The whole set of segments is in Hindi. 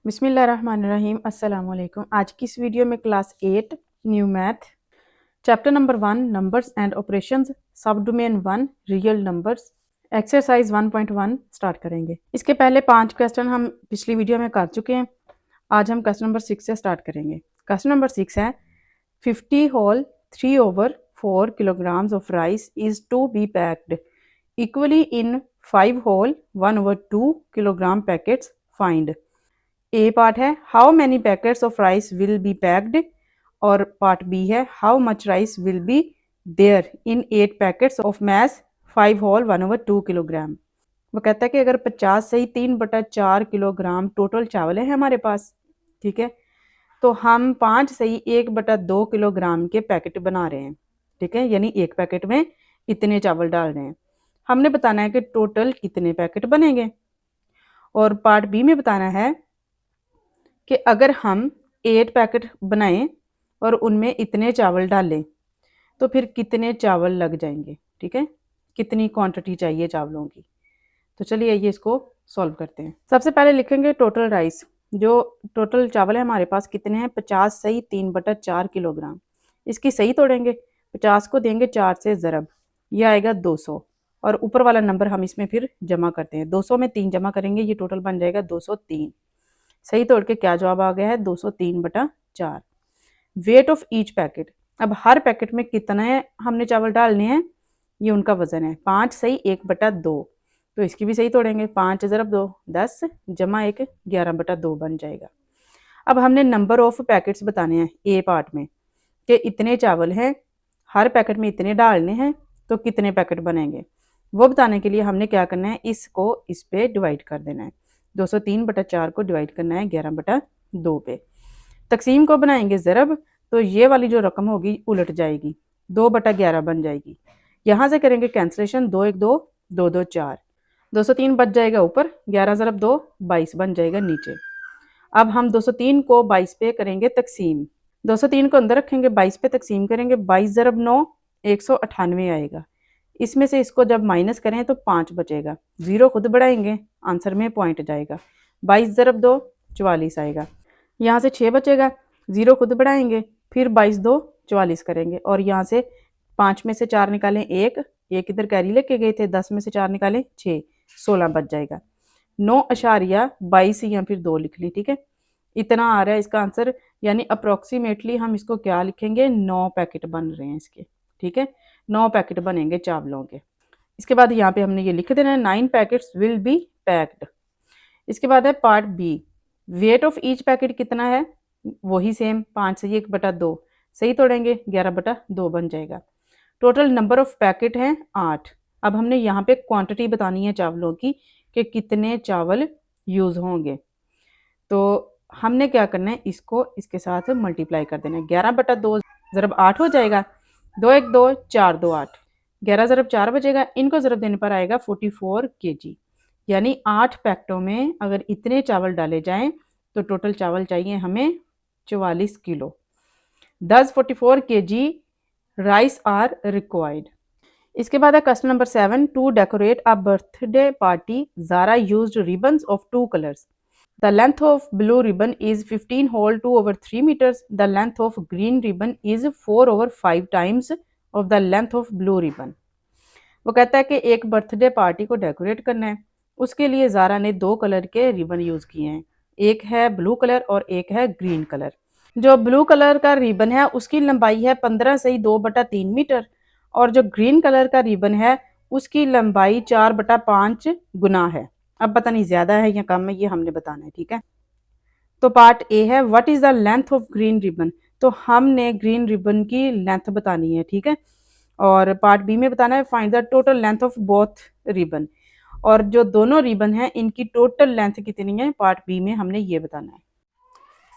बिस्मिल्लाहिर्रहमानिर्रहीम अस्सलाम वालेकुम। आज की इस वीडियो में class 8 new math chapter number 1 numbers and operations sub domain 1 real numbers exercise 1.1 start करेंगे। इसके पहले 5 क्वेश्चन हम पिछली वीडियो में कर चुके हैं। आज हम क्वेश्चन नंबर 6 से स्टार्ट करेंगे। क्वेश्चन नंबर 6 है 50 whole 3/4 kilograms of rice is to be packed equally in 5 whole 1/2 kilogram packets. Find A part है how many packets of rice will be packed और पार्ट बी है how much rice will be there in 8 packets of mass 5 whole 1/2 kilogram. वो कहता है कि अगर 50 से ही 3/4 किलोग्राम टोटल चावल है हमारे पास, ठीक है, तो हम 5 से ही 1/2 किलोग्राम के पैकेट बना रहे हैं, ठीक है, यानी एक पैकेट में इतने चावल डाल रहे हैं। हमने बताना है कि टोटल कितने पैकेट बनेंगे। और पार्ट बी में बताना है कि अगर हम 8 पैकेट बनाएं और उनमें इतने चावल डालें तो फिर कितने चावल लग जाएंगे, ठीक है, कितनी क्वांटिटी चाहिए चावलों की। तो चलिए ये इसको सॉल्व करते हैं। सबसे पहले लिखेंगे टोटल राइस, जो टोटल चावल है हमारे पास कितने हैं, 50 सही 3/4 किलोग्राम। इसकी सही तोड़ेंगे, 50 को देंगे 4 से ज़रब, यह आएगा 200 और ऊपर वाला नंबर हम इसमें फिर जमा करते हैं। 200 में 3 जमा करेंगे, ये टोटल बन जाएगा 203। सही तोड़ के क्या जवाब आ गया है, 203/4। वेट ऑफ ईच पैकेट, अब हर पैकेट में कितने हमने चावल डालने हैं, ये उनका वजन है। 5 सही 1/2, तो इसकी भी सही तोड़ेंगे, 5 ज़रब 2 10 जमा 1 11/2 बन जाएगा। अब हमने नंबर ऑफ पैकेट्स बताने हैं ए पार्ट में कि इतने चावल हैं, हर पैकेट में इतने डालने हैं, तो कितने पैकेट बनेंगे। वो बताने के लिए हमने क्या करना है, इसको इस पे डिवाइड कर देना है। 203/4 को डिवाइड करना है 11/2 पे। तकसीम को बनाएंगे ज़रब, तो ये वाली जो रकम होगी उलट जाएगी, 2/11 बन जाएगी। यहाँ से करेंगे कैंसलेशन, 2 1 2 2 2 4, 203 बच जाएगा ऊपर, 11 ज़रब 2 22 बन जाएगा नीचे। अब हम 203 को 22 पे करेंगे तकसीम, 203 को अंदर रखेंगे, 22 पे तकसीम करेंगे, 22 ज़रब 9 198 आएगा। इसमें से इसको जब माइनस करें तो 5 बचेगा, ज़ीरो खुद बढ़ाएंगे, आंसर में पॉइंट जाएगा। 22 ज़रब 2 44 आएगा। यहाँ से 6 बचेगा, ज़ीरो खुद बढ़ाएंगे, फिर 22 2 44 करेंगे और यहाँ से 5 में से 4 निकालें 1 इधर कैरी लेके गए थे, 10 में से 4 निकालें 6 16 बच जाएगा। 9.22 या फिर 2 लिख ली, ठीक है, इतना आ रहा है इसका आंसर। यानी अप्रोक्सीमेटली हम इसको क्या लिखेंगे, 9 पैकेट बन रहे हैं इसके, ठीक है, 9 पैकेट बनेंगे चावलों के। इसके बाद यहाँ पे हमने ये लिख देना है 9 पैकेट्स विल बी पैक्ड। इसके बाद है part B, weight of each packet कितना है, वही सेम, 5 से 1/2, सही तोड़ेंगे 11/2 बन जाएगा। टोटल नंबर ऑफ पैकेट हैं 8। अब हमने यहाँ पे क्वांटिटी बतानी है चावलों की कि कितने चावल यूज़ होंगे। तो हमने क्या करना है, इसको इसके साथ मल्टीप्लाई कर देना है, 11/2 ज़रब 8 हो जाएगा, 2 1 2 4 2 8, 11 ज़रब 4 बचेगा, इनको ज़रब देने पर आएगा 44 kg। यानी 8 पैकेटों में अगर इतने चावल डाले जाएं तो टोटल चावल चाहिए हमें 44 किलो। 44 kg राइस आर रिक्वायर्ड। इसके बाद है question number 7, to decorate a birthday party Zara used ribbons of 2 colours. The length of blue ribbon is 15 whole 2/3 meters. The length of green ribbon is 4/5 times of the length of blue ribbon. वो कहता है कि एक बर्थडे पार्टी को डेकोरेट करना है, उसके लिए ज़ारा ने 2 कलर के रिबन यूज़ किए हैं, एक है ब्लू कलर और एक है ग्रीन कलर। जो ब्लू कलर का रिबन है उसकी लंबाई है 15 से 2/3 मीटर और जो ग्रीन कलर का रिबन है उसकी लंबाई 4/5 गुना है। अब पता नहीं ज़्यादा है या कम है, ये हमने बताना है, ठीक है। तो पार्ट ए है what is the length of green ribbon, तो हमने ग्रीन रिबन की लेंथ बतानी है, ठीक है। और पार्ट बी में बताना है find the total length of both ribbon, और जो दोनों रिबन हैं इनकी टोटल लेंथ कितनी है, पार्ट बी में हमने ये बताना है।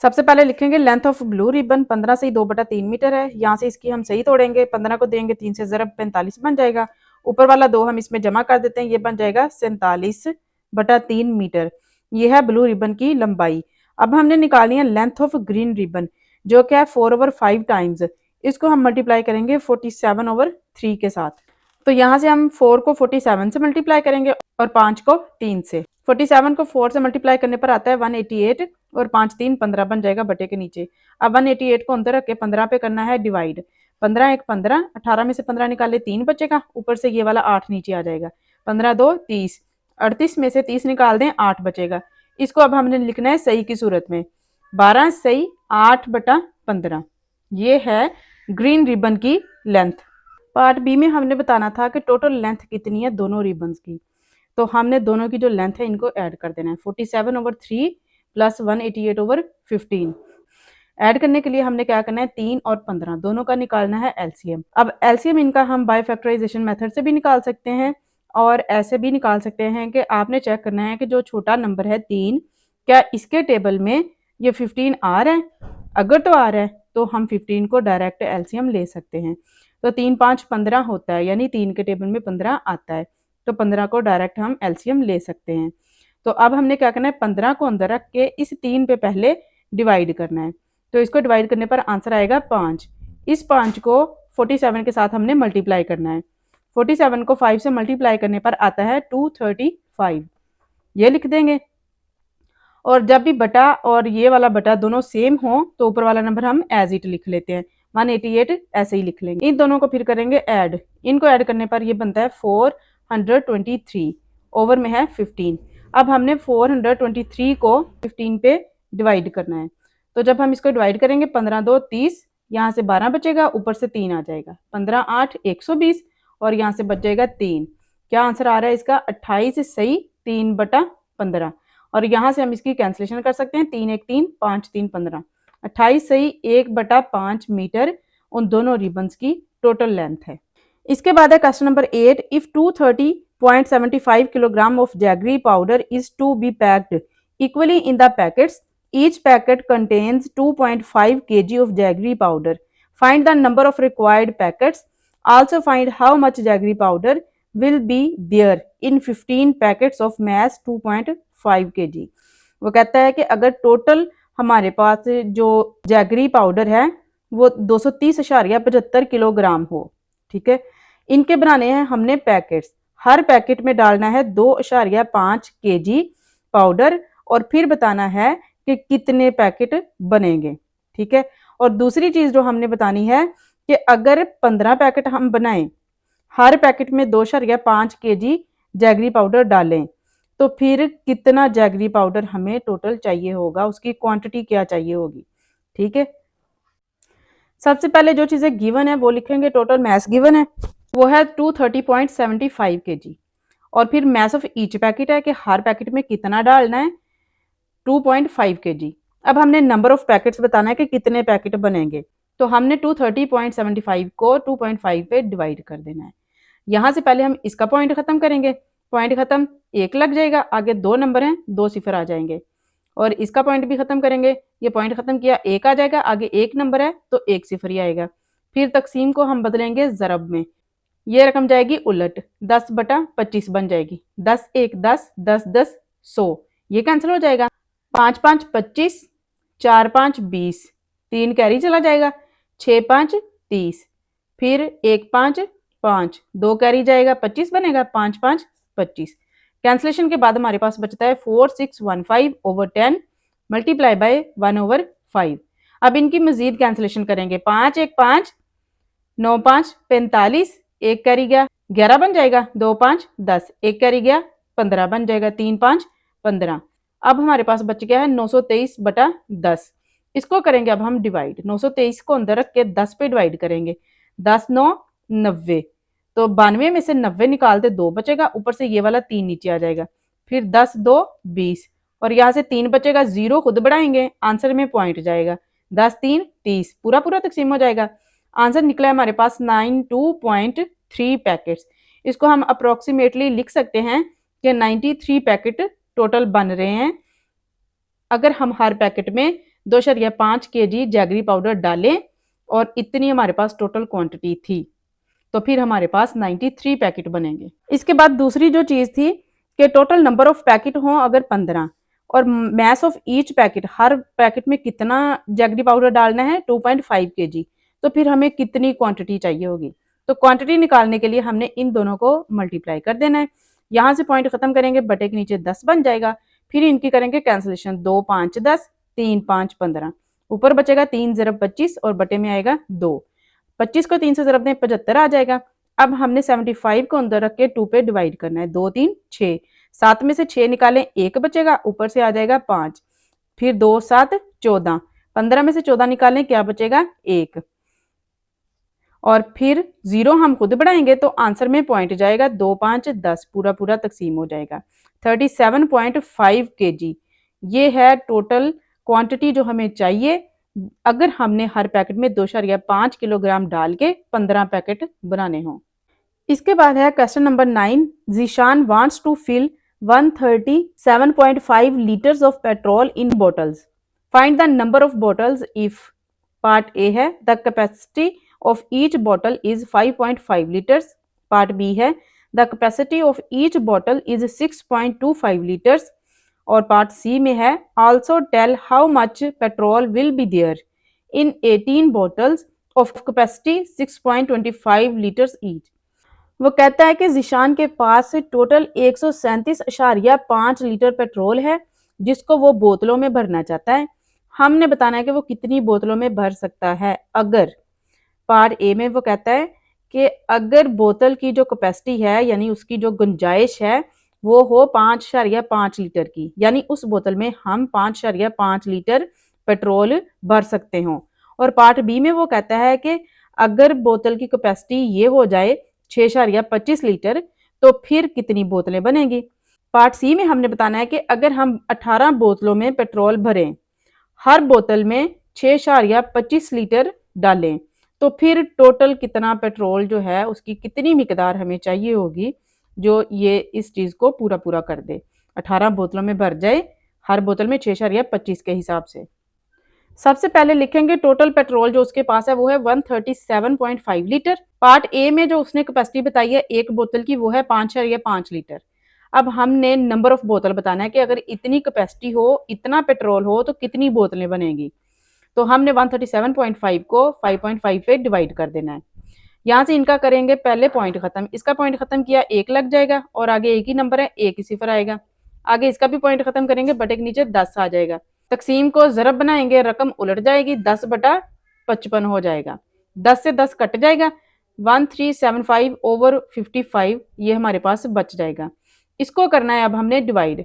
सबसे पहले लिखेंगे लेंथ ऑफ ब्लू रिबन 15 से 2/3 मीटर है, यहाँ से इसकी हम सही तोड़ेंगे, 15 को देंगे 3 से ज़रब 45 बन जाएगा, ऊपर वाला 2 हम इसमें जमा कर देते हैं, ये बन जाएगा 47/3 मीटर। ये है ब्लू रिबन की लंबाई। अब हमने निकाली है लेंथ ऑफ ग्रीन रिबन जो क्या है 4/5 टाइम्स, इसको हम मल्टीप्लाई करेंगे 47/3 के साथ। तो यहाँ से हम 4 को 47 से मल्टीप्लाई करेंगे और 5 को 3 से। 47 को 4 से मल्टीप्लाई करने पर आता है 188 और 5 3 15 बन जाएगा बटे के नीचे। अब 188 को अंदर रख के 15 पे करना है डिवाइड। 15 1 15, 18 में से 15 निकाले 3 बचेगा, ऊपर से ये वाला 8 नीचे आ जाएगा। 15 2 30, 38 में से 30 निकाल दें 8 बचेगा। इसको अब हमने लिखना है सही की सूरत में, 12 सही 8 बटा 15। ये है ग्रीन रिबन की लेंथ। पार्ट बी में हमने बताना था कि टोटल लेंथ कितनी है दोनों रिबन्स की। तो हमने दोनों की जो लेंथ है इनको ऐड कर देना है। 47/3 प्लस 188/15। ऐड करने के लिए हमने क्या करना है, 3 और 15 दोनों का निकालना है एलसीएम। अब एलसीएम इनका हम बाय फैक्टराइजेशन मेथड से भी निकाल सकते हैं और ऐसे भी निकाल सकते हैं कि आपने चेक करना है कि जो छोटा नंबर है 3, क्या इसके टेबल में ये 15 आ रहा है। अगर तो आ रहा है तो हम 15 को डायरेक्ट एलसीएम ले सकते हैं। तो 3 5 15 होता है, यानी 3 के टेबल में 15 आता है, तो 15 को डायरेक्ट हम एलसीएम ले सकते हैं। तो अब हमने क्या करना है, 15 को अंदर रख के इस 3 पे पहले डिवाइड करना है। तो इसको डिवाइड करने पर आंसर आएगा 5। इस 5 को 47 के साथ हमने मल्टीप्लाई करना है। 47 को 5 से मल्टीप्लाई करने पर आता है 235, ये लिख देंगे। और जब भी बटा और ये वाला बटा दोनों सेम हो तो ऊपर वाला नंबर हम एज इट लिख लेते हैं, 188 ऐसे ही लिख लेंगे। इन दोनों को फिर करेंगे ऐड। इनको ऐड करने पर ये बनता है 423, ओवर में है 15। अब हमने 423 को 15 पे डिवाइड करना है। तो जब हम इसको डिवाइड करेंगे 15 2 30, यहाँ से 12 बचेगा, ऊपर से 3 आ जाएगा, 15 8 120 और यहाँ से बच जाएगा 3। क्या आंसर आ रहा है इसका, 28 सही 3 बटा 15। और यहाँ से हम इसकी कैंसिलेशन कर सकते हैं, 3 1 3 5 3 15, 28 सही 1 बटा 5 मीटर उन दोनों रिबन्स की टोटल लेंथ है। इसके बाद है question number 8, if 230.75 kilogram of jaggery powder is to be packed equally in the packets, each packet contains 2.5 kg of jaggery powder. Find the number of required packets. Also find how much jaggery powder will be there in 15 packets of mass 2.5 kg. वो कहता है कि अगर टोटल हमारे पास जो जैगरी पाउडर है वो 230.75 किलोग्राम हो, ठीक है। इनके बनाने हैं हमने पैकेट्स, हर पैकेट में डालना है 2.5 kg पाउडर और फिर बताना है कि कितने पैकेट बनेंगे, ठीक है। और दूसरी चीज जो हमने बतानी है कि अगर 15 पैकेट हम बनाएं, हर पैकेट में 2.5 kg जैगरी पाउडर डालें, तो फिर कितना जैगरी पाउडर हमें टोटल चाहिए होगा, उसकी क्वांटिटी क्या चाहिए होगी, ठीक है। सबसे पहले जो चीजें गिवन है वो लिखेंगे, टोटल मैस गिवन है वो है 230.75 kg और फिर मैस ऑफ ईच पैकेट है कि हर पैकेट में कितना डालना है, 2.5 kg। अब हमने नंबर ऑफ पैकेट्स बताना है कि कितने पैकेट बनेंगे, तो हमने 230.75 को 2.5 पे डिवाइड कर देना है। यहाँ से पहले हम इसका पॉइंट खत्म करेंगे, पॉइंट खत्म 1 लग जाएगा, आगे 2 नंबर हैं 2 सिफर आ जाएंगे। और इसका पॉइंट भी खत्म करेंगे, ये पॉइंट खत्म किया 1 आ जाएगा, आगे 1 नंबर है तो 1 सिफर ही आएगा। फिर तकसीम को हम बदलेंगे ज़रब में, ये रकम जाएगी उलट, 10/25 बन जाएगी, 10 1 10 10 10 100, ये कैंसिल हो जाएगा। 5 5 25, 4 5 20, 3 कैरी चला जाएगा, 6 5 30, फिर 1 5 5, 2 कैरी जाएगा 25 बनेगा, 5 5 25। कैंसिलेशन के बाद हमारे पास बचता है 4615/10 मल्टीप्लाई बाय 1/5। अब इनकी मजीद कैंसिलेशन करेंगे, 5 1 5, 9 5 45, 1 कैरी गया 11 बन जाएगा, 2 5 10, 1 कैरी गया 15 बन जाएगा, 3 5 15। अब हमारे पास बच गया है 923/10। इसको करेंगे अब हम डिवाइड, 923 को अंदर रख के 10 पे डिवाइड करेंगे, 10 9 90, तो 92 में से 90 निकालते 2 बचेगा, ऊपर से ये वाला 3 नीचे आ जाएगा, फिर 10 2 20 और यहाँ से 3 बचेगा, 0 खुद बढ़ाएंगे, आंसर में पॉइंट जाएगा, 10 3 30, पूरा पूरा तकसीम हो जाएगा। आंसर निकला है हमारे पास 92.3 पैकेट्स। इसको हम अप्रोक्सीमेटली लिख सकते हैं कि 93 पैकेट टोटल बन रहे हैं अगर हम हर पैकेट में 2.5 kg जैगरी पाउडर डालें और इतनी हमारे पास टोटल क्वांटिटी थी, तो फिर हमारे पास 93 पैकेट बनेंगे। इसके बाद दूसरी जो चीज़ थी कि टोटल नंबर ऑफ पैकेट हों अगर 15 और mass of each packet, her packet में कितना जैगरी पाउडर डालना है 2.5 kg, तो फिर हमें कितनी क्वांटिटी चाहिए होगी। तो क्वांटिटी निकालने के लिए हमने इन दोनों को मल्टीप्लाई कर देना है, यहाँ से पॉइंट खत्म करेंगे, बटे के नीचे 10 बन जाएगा, फिर इनकी करेंगे कैंसिलेशन, 2 5 10, 3 5 15, ऊपर बचेगा 3 ज़रब 25 और बटे में आएगा 2। 25 को 3 से ज़रब दें 75 आ जाएगा। अब हमने 75 को अंदर रख के 2 पे डिवाइड करना है। 2 3 6, 7 में से 6 निकालें 1 बचेगा, ऊपर से आ जाएगा 5, फिर 2 7 14, 15 में से 14 निकालें क्या बचेगा 1, और फिर 0 हम खुद बढ़ाएंगे तो आंसर में पॉइंट जाएगा, 2 5 10 पूरा पूरा तकसीम हो जाएगा। 37.5 kg ये है टोटल क्वांटिटी जो हमें चाहिए अगर हमने हर पैकेट में 2.5 किलोग्राम डाल के 15 पैकेट बनाने हों। इसके बाद है question number 9। Zeeshan wants to fill 137.5 litres of petrol in bottles, find the number of bottles if. Part A है the capacity of each bottle is 5.5 litres, part B है the capacity of each bottle is 6.25 litres, और पार्ट सी में है also tell how much petrol will be there in 18 bottles of capacity 6.25 litres each. वो कहता है कि जिशान के पास टोटल 137.5 लीटर पेट्रोल है जिसको वो बोतलों में भरना चाहता है। हमने बताना है कि वो कितनी बोतलों में भर सकता है। अगर पार्ट ए में वो कहता है कि अगर बोतल की जो कैपेसिटी है यानी उसकी जो गुंजाइश है वो हो 5.5 लीटर की, यानी उस बोतल में हम 5.5 लीटर पेट्रोल भर सकते हों। और पार्ट बी में वो कहता है कि अगर बोतल की कैपेसिटी ये हो जाए 6.25 लीटर तो फिर कितनी बोतलें बनेंगी। पार्ट सी में हमने बताना है कि अगर हम 18 बोतलों में पेट्रोल भरें, हर बोतल में 6.25 लीटर डालें, तो फिर टोटल कितना पेट्रोल जो है उसकी कितनी मिकदार हमें चाहिए होगी जो ये इस चीज़ को पूरा पूरा कर दे। 18 बोतलों में भर जाए, हर बोतल में 6.25 के हिसाब से। सबसे पहले लिखेंगे टोटल पेट्रोल जो उसके पास है वो है 137.5 लीटर। पार्ट ए में जो उसने कैपेसिटी बताई है एक बोतल की वो है 5.5 लीटर। अब हमने नंबर ऑफ बोतल बताना है कि अगर इतनी कैपेसिटी हो, इतना पेट्रोल हो तो कितनी बोतलें बनेगी। तो हमने 137.5 को 5.5 पे डिवाइड कर देना है। यहाँ से इनका करेंगे पहले पॉइंट खत्म, इसका पॉइंट खत्म किया 1 लग जाएगा और आगे एक ही नंबर है, एक ही सिफर आएगा। आगे इसका भी पॉइंट खत्म करेंगे, बटे के नीचे 10 आ जाएगा। तकसीम को ज़रब बनाएंगे, रकम उलट जाएगी, 10/55 हो जाएगा। 10 से 10 कट जाएगा, 1375/55 ये हमारे पास बच जाएगा। इसको करना है अब हमने डिवाइड।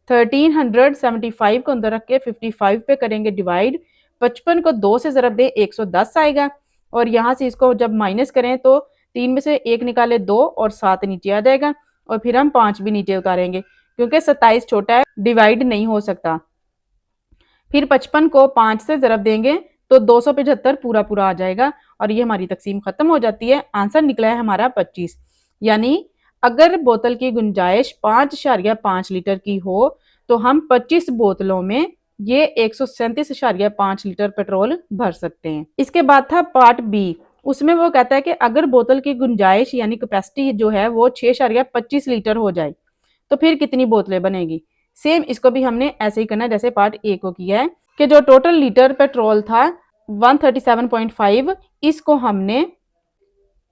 1375 को अंदर रख के 55 पे करेंगे डिवाइड। 55 को 2 से ज़रब दें 110 आएगा, और यहाँ से इसको जब माइनस करें तो 3 में से 1 निकाले 2 और 7 नीचे आ जाएगा, और फिर हम 5 भी नीचे उतारेंगे क्योंकि 27 छोटा है, डिवाइड नहीं हो सकता। फिर 55 को 5 से ज़रब देंगे तो 275 पूरा पूरा आ जाएगा, और ये हमारी तकसीम खत्म हो जाती है। आंसर निकला है हमारा 25। यानी अगर बोतल की गुंजाइश 5.5 लीटर की हो तो हम 25 बोतलों में ये 137.5 लीटर पेट्रोल भर सकते हैं। इसके बाद था पार्ट बी, उसमें वो कहता है कि अगर बोतल की गुंजाइश यानी कैपेसिटी जो है वो 6.25 लीटर हो जाए तो फिर कितनी बोतलें बनेगी। सेम इसको भी हमने ऐसे ही करना है जैसे पार्ट ए को किया है कि जो टोटल लीटर पेट्रोल था 137.5, इसको हमने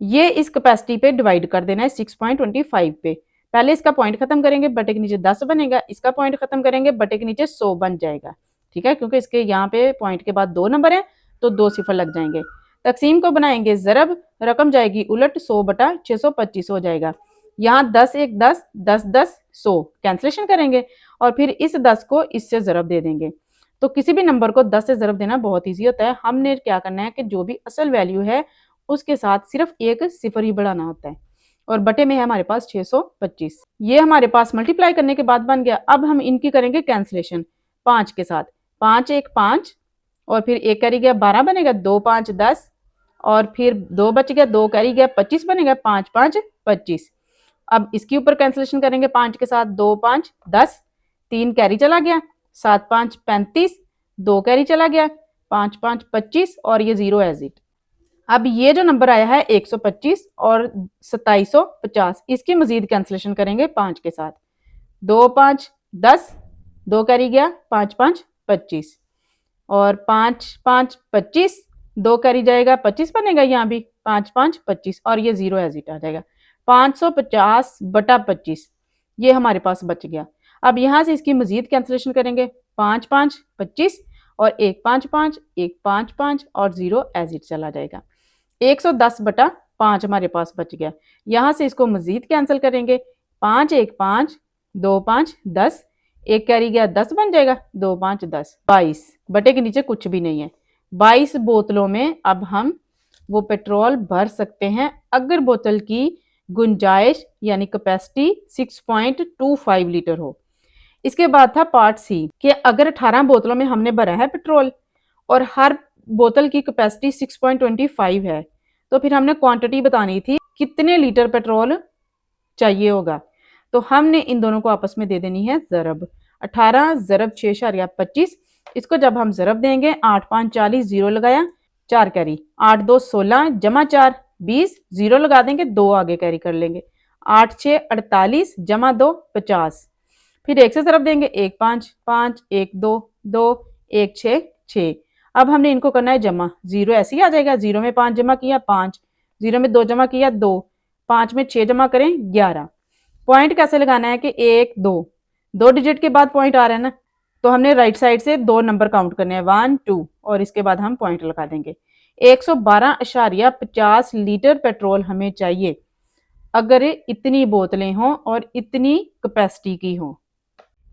ये इस कैपेसिटी पे डिवाइड कर देना है 6.25 पे। पहले इसका पॉइंट खत्म करेंगे, बटे के नीचे 10 बनेगा, इसका पॉइंट खत्म करेंगे, बटे के नीचे 100 बन जाएगा। ठीक है, क्योंकि इसके यहाँ पे पॉइंट के बाद 2 नंबर है तो 2 सिफर लग जाएंगे। तकसीम को बनाएंगे ज़रब, रकम जाएगी उलट, 100/625 हो जाएगा। यहाँ 10 1 10, 10 10 100 कैंसिलेशन करेंगे और फिर इस 10 को इससे ज़रब दे देंगे। तो किसी भी नंबर को 10 से ज़रब देना बहुत ईजी होता है। हमने क्या करना है कि जो भी असल वैल्यू है उसके साथ सिर्फ एक सिफर ही बढ़ाना होता है, और बटे में है हमारे पास 625। ये हमारे पास मल्टीप्लाई करने के बाद बन गया। अब हम इनकी करेंगे कैंसिलेशन 5 के साथ। 5 1 5, और फिर 1 कैरी गया 12 बनेगा, 2 5 10, और फिर 2 बच गया, 2 कैरी गया 25 बनेगा, 5 5 25। अब इसके ऊपर कैंसिलेशन करेंगे 5 के साथ, 2 5 10, 3 कैरी चला गया, 7 5 35, 2 कैरी चला गया, 5 5 25, और ये 0 एज इट। अब ये जो नंबर आया है 125 और 2750, इसकी मजीद कैंसिलेशन करेंगे 5 के साथ। 2 5 10, 2 कैरी गया, 5 5 25, और 5 5 25, 2 कैरी जाएगा 25 बनेगा, यहाँ भी 5 5 25, और ये 0 एज इट आ जाएगा। 550/25 ये हमारे पास बच गया। अब यहाँ से इसकी मजीद कैंसिलेशन करेंगे, 5 5 25 और 155, 155 और 0 एज इट चला जाएगा। 110/5 हमारे पास बच गया। यहाँ से इसको मजीद कैंसिल करेंगे। 5 1 5, 2 5 10, एक कैरी गया 10 बन जाएगा, 2 5 10, 22 बटे के नीचे कुछ भी नहीं है। 22 बोतलों में अब हम वो पेट्रोल भर सकते हैं अगर बोतल की गुंजाइश यानी कैपेसिटी 6.25 लीटर हो। इसके बाद था पार्ट सी कि अगर 18 बोतलों में हमने भरा है पेट्रोल और हर बोतल की कैपेसिटी 6.25 है, तो फिर हमने क्वांटिटी बतानी थी कितने लीटर पेट्रोल चाहिए होगा। तो हमने इन दोनों को आपस में दे देनी है ज़रब। 18 ज़रब 6.25, इसको जब हम ज़रब देंगे 8 5 40, 0 लगाया, 4 कैरी, 8 2 16 जमा 4 20, 0 लगा देंगे, 2 आगे कैरी कर लेंगे, 8 6 48 जमा 2 50, फिर 1 से ज़रब देंगे 1 5 5 1 2 2 1 6 6। अब हमने इनको करना है जमा, 0 ऐसे ही आ जाएगा, 0 में 5 जमा किया 5, 0 में 2 जमा किया 2, 5 में 6 जमा करें 11। पॉइंट कैसे लगाना है कि 1 2 2 डिजिट के बाद पॉइंट आ रहा है ना, तो हमने राइट साइड से 2 नंबर काउंट करने हैं 1 2 और इसके बाद हम पॉइंट लगा देंगे। 112.50 लीटर पेट्रोल हमें चाहिए अगर इतनी बोतलें हों और इतनी कैपेसिटी की हों।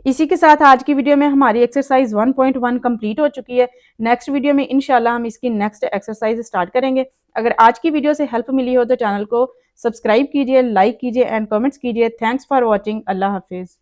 इसी के साथ आज की वीडियो में हमारी एक्सरसाइज 1.1 कंप्लीट हो चुकी है। नेक्स्ट वीडियो में इंशाल्लाह हम इसकी नेक्स्ट एक्सरसाइज स्टार्ट करेंगे। अगर आज की वीडियो से हेल्प मिली हो तो चैनल को सब्सक्राइब कीजिए, लाइक कीजिए एंड कमेंट्स कीजिए। Thanks for watching. अल्लाह हाफिज़।